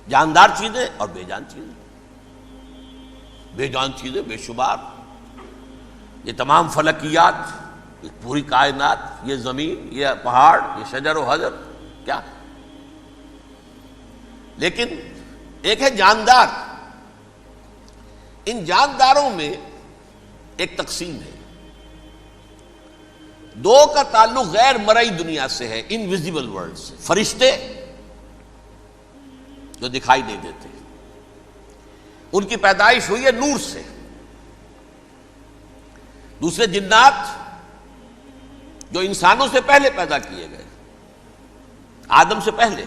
جاندار چیزیں اور بے جان چیزیں، بے جان چیزیں بے شمار، یہ تمام فلکیات، یہ پوری کائنات، یہ زمین، یہ پہاڑ، یہ شجر و حجر، کیا؟ لیکن ایک ہے جاندار. ان جانداروں میں ایک تقسیم ہے، دو کا تعلق غیر مرئی دنیا سے ہے، انویزیبل ورلڈ سے. فرشتے جو دکھائی نہیں دیتے، ان کی پیدائش ہوئی ہے نور سے. دوسرے جنات جو انسانوں سے پہلے پیدا کیے گئے، آدم سے پہلے.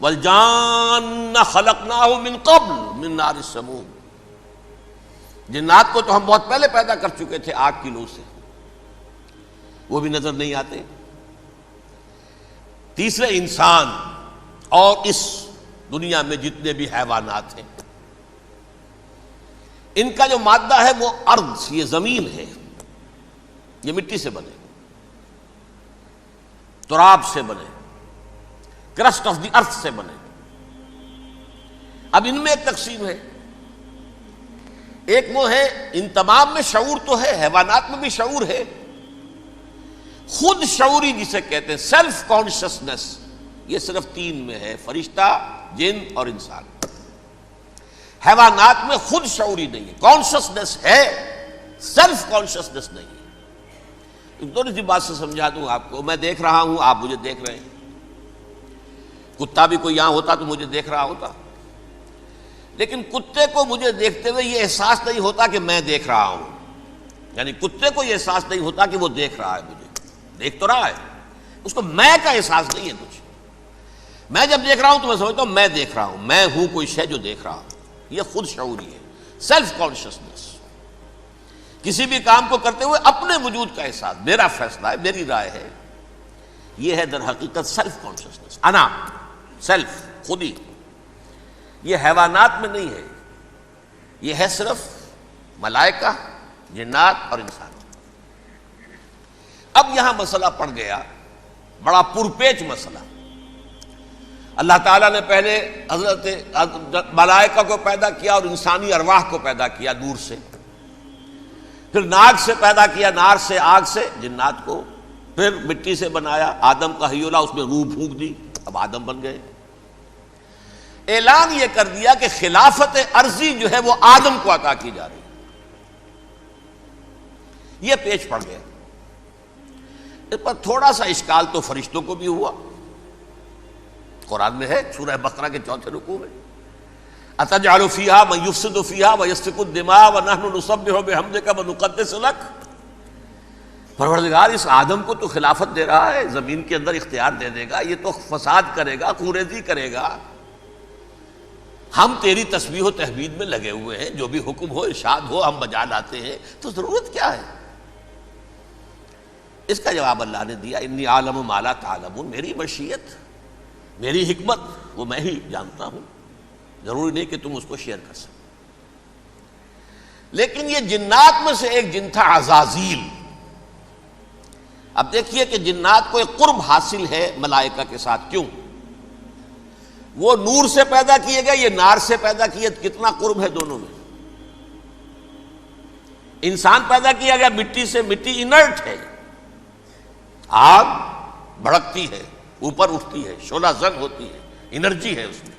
وَالْجَانَّ خَلَقْنَاهُ مِن قَبْلُ مِن نَارِ السَّمُومِ. جنات کو تو ہم بہت پہلے پیدا کر چکے تھے آگ کی لو سے، وہ بھی نظر نہیں آتے. تیسرے انسان اور اس دنیا میں جتنے بھی حیوانات ہیں، ان کا جو مادہ ہے وہ ارض، یہ زمین ہے، یہ مٹی سے بنے، تراب سے بنے، کرسٹ آف دی ارتھ سے بنے. اب ان میں ایک تقسیم ہے، ایک وہ ہے، ان تمام میں شعور تو ہے، حیوانات میں بھی شعور ہے، خود شعوری جسے کہتے ہیں سیلف کانشسنس، یہ صرف تین میں ہے، فرشتہ، جن اور انسان. حیوانات میں خود شعوری نہیں ہے، کانشسنس ہے، سیلف کانشسنس نہیں ہے. تھوڑی سی بات سے سمجھا دوں آپ کو. میں دیکھ رہا ہوں، آپ مجھے دیکھ رہے ہیں. کتا بھی کوئی یہاں ہوتا تو مجھے دیکھ رہا ہوتا، لیکن کتے کو مجھے دیکھتے ہوئے یہ احساس نہیں ہوتا کہ میں دیکھ رہا ہوں. یعنی کتے کو یہ احساس نہیں ہوتا کہ وہ دیکھ رہا ہے، مجھے دیکھ تو رہا ہے، اس کو میں کا احساس نہیں ہے کچھ. میں جب دیکھ رہا ہوں تو میں سمجھتا ہوں میں دیکھ رہا ہوں، میں ہوں کوئی شے جو دیکھ رہا ہوں. یہ خود شعوری ہے، سیلف کانشسنس. کسی بھی کام کو کرتے ہوئے اپنے وجود کا احساس، میرا فیصلہ ہے، میری رائے ہے، یہ ہے در حقیقت سیلف کانشسنس، انا، سیلف، خودی. یہ حیوانات میں نہیں ہے، یہ ہے صرف ملائکہ، جنات اور انسان. اب یہاں مسئلہ پڑ گیا، بڑا پرپیچ مسئلہ. اللہ تعالیٰ نے پہلے حضرت ملائکہ کو پیدا کیا اور انسانی ارواح کو پیدا کیا نور سے، پھر ناگ سے پیدا کیا، نار سے، آگ سے جنات کو، پھر مٹی سے بنایا، آدم کا حیولہ، اس میں روح پھونک دی، اب آدم بن گئے. اعلان یہ کر دیا کہ خلافت ارضی جو ہے وہ آدم کو عطا کی جا رہی ہے. یہ پیچ پڑ گیا. اس پر تھوڑا سا اشکال تو فرشتوں کو بھی ہوا. قرآن میں ہے، سورہ بقرہ کے 4 رکوع میں، أَتَجْعَلُ فِيهَا مَن يُفْسِدُ فِيهَا وَيَسْفِكُ الدِّمَاءَ وَنَحْنُ نُسَبِّحُ بِحَمْدِكَ وَنُقَدِّسُ لَكَ. پروردگار اس آدم کو تو خلافت دے رہا ہے، زمین کے اندر اختیار دے دے گا، یہ تو فساد کرے گا، کوریزی کرے گا. ہم تیری تسبیح و تحمید میں لگے ہوئے ہیں، جو بھی حکم ہو، ارشاد ہو، ہم بجا لاتے ہیں، تو ضرورت کیا ہے؟ اس کا جواب اللہ نے دیا، انی عالم ما لا تعلمون. میری مشیت، میری حکمت وہ میں ہی جانتا ہوں، ضروری نہیں کہ تم اس کو شیئر کر سکو. لیکن یہ جنات میں سے ایک جن تھا عزازیل. اب دیکھیے کہ جنات کو ایک قرب حاصل ہے ملائکہ کے ساتھ. کیوں؟ وہ نور سے پیدا کیے گئے، یہ نار سے پیدا کیے، کتنا قرب ہے دونوں میں. انسان پیدا کیا گیا مٹی سے، مٹی انرٹ ہے، آگ بھڑکتی ہے، اوپر اٹھتی ہے، شعلہ زن ہوتی ہے، انرجی ہے اس میں.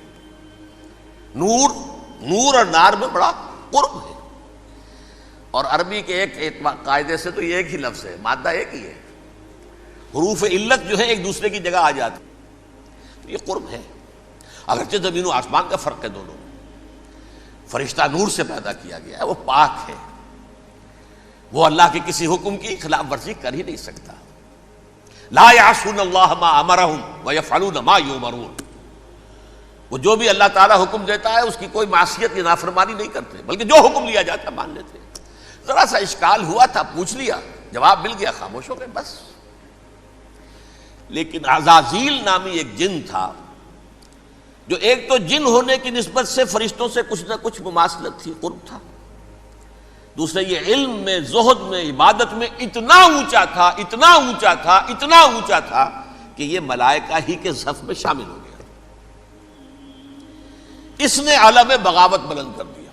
نور اور نار میں بڑا قرب ہے. اور عربی کے ایک قاعدے سے تو یہ ایک ہی لفظ ہے، مادہ ایک ہی ہے، حروف علت جو ہے ایک دوسرے کی جگہ آ جاتی. تو یہ قرب ہے، اگرچہ زمین و آسمان کا فرق ہے دونوں میں. فرشتہ نور سے پیدا کیا گیا ہے، وہ پاک ہے، وہ اللہ کے کسی حکم کی خلاف ورزی کر ہی نہیں سکتا. لا یعصون اللہ ما امرہم ویفعلون ما یؤمرون. وہ جو بھی اللہ تعالیٰ حکم دیتا ہے اس کی کوئی معصیت یا نافرمانی نہیں کرتے، بلکہ جو حکم لیا جاتا ہے مان لیتے. ذرا سا اشکال ہوا تھا، پوچھ لیا، جواب مل گیا، خاموش ہو گئے بس. لیکن عزازیل نامی ایک جن تھا، جو ایک تو جن ہونے کی نسبت سے فرشتوں سے کچھ نہ کچھ مماثلت تھی، قرب تھا. دوسرے یہ علم میں، زہد میں، عبادت میں اتنا اونچا تھا، اتنا اونچا تھا، اتنا اونچا تھا کہ یہ ملائکہ ہی کے صف میں شامل ہو گیا۔ اس نے علم بغاوت بلند کر دیا۔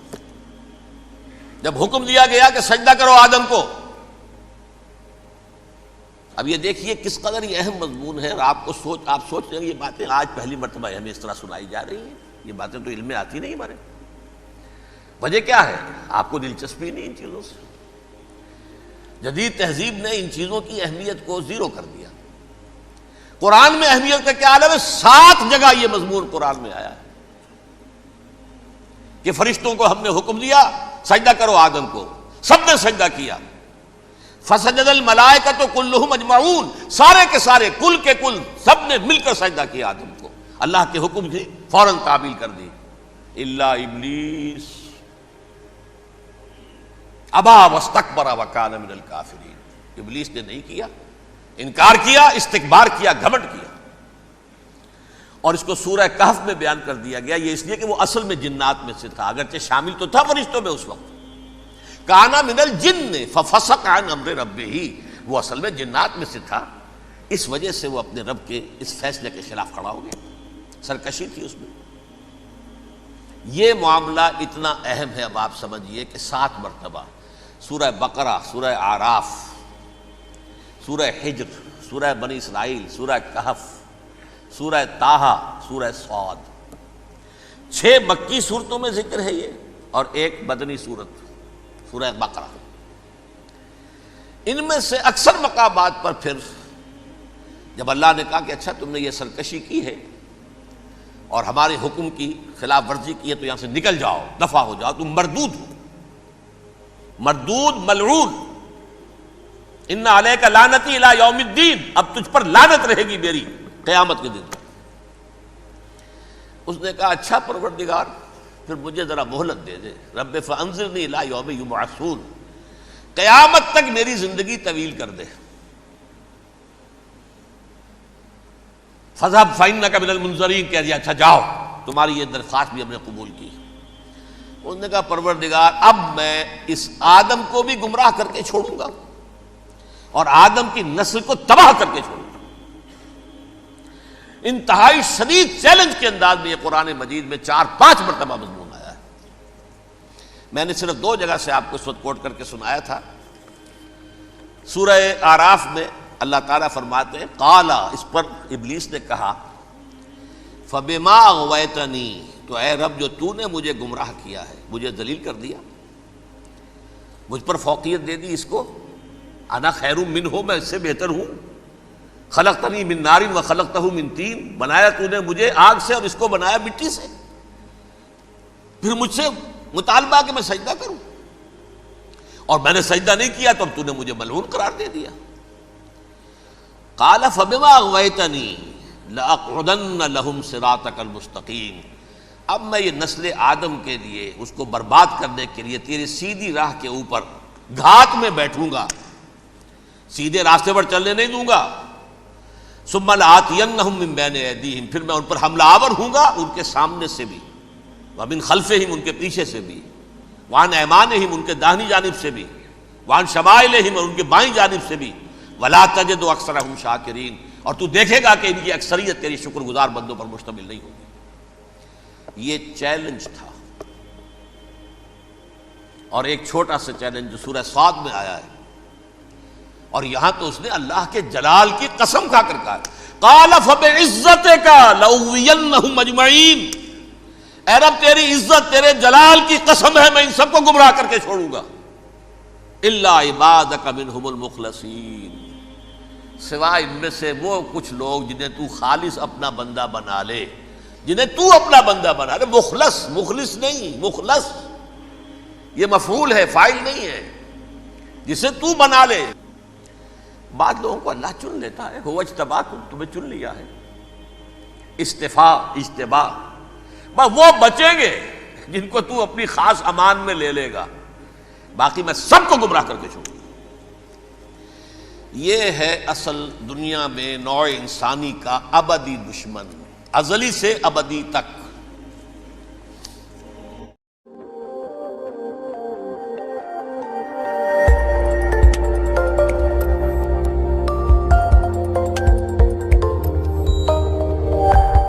جب حکم دیا گیا کہ سجدہ کرو آدم کو، اب یہ دیکھیے کس قدر یہ اہم مضمون ہے، اور آپ سوچ رہے ہیں یہ باتیں آج پہلی مرتبہ ہمیں اس طرح سنائی جا رہی ہیں، یہ باتیں تو علم میں آتی نہیں ہمارے۔ وجہ کیا ہے؟ آپ کو دلچسپی نہیں ان چیزوں سے۔ جدید تہذیب نے ان چیزوں کی اہمیت کو زیرو کر دیا۔ قرآن میں اہمیت کا کیا عالم ہے؟ 7 جگہ یہ مضمون قرآن میں آیا ہے کہ فرشتوں کو ہم نے حکم دیا سجدہ کرو آدم کو، سب نے سجدہ کیا۔ فسجد الملائکۃ کلھم اجمعون، سارے کے سارے، کل کے کل، سب نے مل کر سجدہ کیا آدم کو، اللہ کے حکم سے فوراً تعمیل کر دی۔ الا ابلیس ابا واستکبر وکان من الکافرین، ابلیس نے نہیں کیا، انکار کیا، استکبار کیا، گھمنڈ کیا۔ اور اس کو سورہ کہف میں بیان کر دیا گیا، یہ اس لیے کہ وہ اصل میں جنات میں سے تھا، اگرچہ شامل تو تھا فرشتوں میں اس وقت۔ کانا من الجن ففسق عن امر ربہ، وہ اصل میں جنات میں سے تھا، اس وجہ سے وہ اپنے رب کے اس فیصلے کے خلاف کھڑا ہو گیا، سرکشی تھی اس میں۔ یہ معاملہ اتنا اہم ہے، اب آپ سمجھیے کہ 7 مرتبہ سورہ بقرہ، سورہ اعراف، سورہ حجر، سورہ بنی اسرائیل، سورہ کہف، سورہ طٰہٰ، سورہ صاد، 6 مکی صورتوں میں ذکر ہے یہ، اور 1 مدنی صورت سورہ بقرہ۔ ان میں سے اکثر مقامات پر پھر جب اللہ نے کہا کہ اچھا تم نے یہ سرکشی کی ہے اور ہمارے حکم کی خلاف ورزی کی ہے تو یہاں سے نکل جاؤ، دفع ہو جاؤ، تم مردود ہو، مردود، ملعون، ان علیک لعنتی الی یوم الدین، اب تجھ پر لعنت رہے گی میری قیامت کے دن۔ اس نے کہا اچھا پروردگار پھر مجھے ذرا مہلت دے دے، رب فانظرنی الی یوم یبعثون، قیامت تک میری زندگی طویل کر دے۔ فاذهب فانک من المنظرین، کہہ دیا اچھا جاؤ، تمہاری یہ درخواست بھی ہم نے قبول کی۔ اس نے کہا پروردگار اب میں اس آدم کو بھی گمراہ کر کے چھوڑوں گا اور آدم کی نسل کو تباہ کر کے چھوڑوں گا۔ انتہائی شدید چیلنج کے انداز میں یہ قرآن مجید میں 4-5 مرتبہ مضمون آیا ہے۔ میں نے صرف 2 جگہ سے آپ کو اس وقت کوٹ کر کے سنایا تھا۔ سورہ اعراف میں اللہ تعالیٰ فرماتے ہیں قالا، اس پر ابلیس نے کہا فبما اغویتنی، تو اے رب جو تو نے مجھے گمراہ کیا ہے، مجھے ذلیل کر دیا، مجھ پر فوقیت دے دی، اس کو انا خیر منہ، میں اس سے بہتر ہوں، خلقتنی من نار وخلقتہ من طین، بنایا تو نے مجھے آگ سے اور اس کو بنایا مٹی سے، پھر مجھ سے مطالبہ کہ میں سجدہ کروں، اور میں نے سجدہ نہیں کیا تو اب تو نے مجھے ملعون قرار دے دیا۔ قال فبما اغویتنی لأقعدن لهم صراطک المستقیم، اب میں یہ نسل آدم کے لیے، اس کو برباد کرنے کے لیے تیری سیدھی راہ کے اوپر گھات میں بیٹھوں گا، سیدھے راستے پر چلنے نہیں دوں گا۔ ثم لآتینہم من بین ایدیہم، پھر میں ان پر حملہ آور ہوں گا، ان کے سامنے سے بھی، ومن خلفہم، ان کے پیچھے سے بھی، وعن ایمانہم، ان کے داہنی جانب سے بھی، وعن شمائلہم، اور ان کے بائیں جانب سے بھی، ولا تجد اکثرہم شاکرین، اور تو دیکھے گا کہ ان کی اکثریت تیری شکر گزار بندوں پر مشتمل نہیں ہوگی۔ یہ چیلنج تھا۔ اور ایک چھوٹا سا چیلنج جو سورہ صاد میں آیا ہے، اور یہاں تو اس نے اللہ کے جلال کی قسم کھا کر کہا قال فبعزتک لأغوینہم اجمعین، اے رب تیری عزت، تیرے جلال کی قسم ہے میں ان سب کو گمراہ کر کے چھوڑوں گا، الا عبادک منہم المخلصین، سوائے ان میں سے وہ کچھ لوگ جنہیں تو خالص اپنا بندہ بنا لے، جنہیں تو اپنا بندہ بنا لے، مخلص، مخلص نہیں، مخلص یہ مفعول ہے، فاعل نہیں ہے، جسے تو بنا لے۔ بعض لوگوں کو اللہ چن لیتا ہے، هو اجتباکم، تمہیں چن لیا ہے، استفاء، اجتباء، بس وہ بچیں گے جن کو تو اپنی خاص امان میں لے لے گا، باقی میں سب کو گمراہ کر کے چھوڑوں گا۔ یہ ہے اصل دنیا میں نوع انسانی کا ابدی دشمن، ازلی سے ابدی تک۔